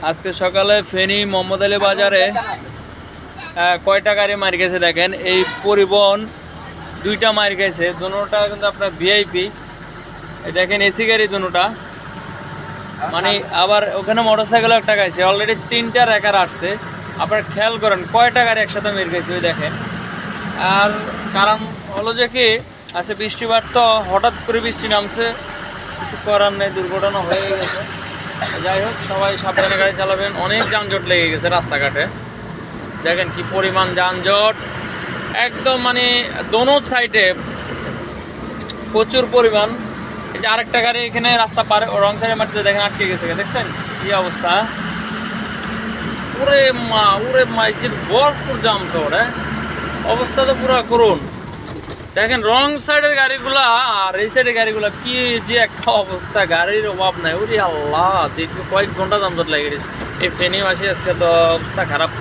আজকে সকালে ফেনী মোহাম্মদ আলী বাজারে কয়টা গাড়ি মার গেছে দেখেন। এই পরিবহন দুইটা মার গেছে, দুটোটা কিন্তু আপনার ভিআইপি। দেখেন এসি গাড়ি দুটোটা, মানে আবার ওখানে মোটরসাইকেল একটা গাইছে। অলরেডি তিনটা রেকার আসছে। আপনার খেয়াল করেন কয়টা গাড়ি একসাথে মেরে গেছে ওই দেখেন। আর কারণ হলো যে কি, আচ্ছা বৃষ্টিবার তো হঠাৎ করে বৃষ্টি নামছে, কিছু করার নেই, দুর্ঘটনা হয়ে গেছে। যাই হোক, সবাই সাবধানে গাড়ি চালাবেন। অনেক যানজট লেগে গেছে রাস্তাঘাটে, দেখেন কি পরিমাণ যানজট, একদম মানে দোনো সাইডে প্রচুর পরিমাণ। এই যে আরেকটা গাড়ি এখানে রাস্তা পারে রং সাইডে মারতে, দেখেন আটকে গেছে, দেখছেন কি অবস্থা। ওরে মা যে ভরপুর জাম তো ওরে, অবস্থা তো পুরো করুন। দেখেন রং সাইডের গাড়িগুলা আর এই সাইডের গাড়িগুলা কি যে একটা অবস্থা, গাড়ির অভাব নাই। ওরে আল্লাহ, কয়েক ঘন্টা যানজট লেগে গেছে। এই ফেনীবাসী আজকে তো অবস্থা খারাপ।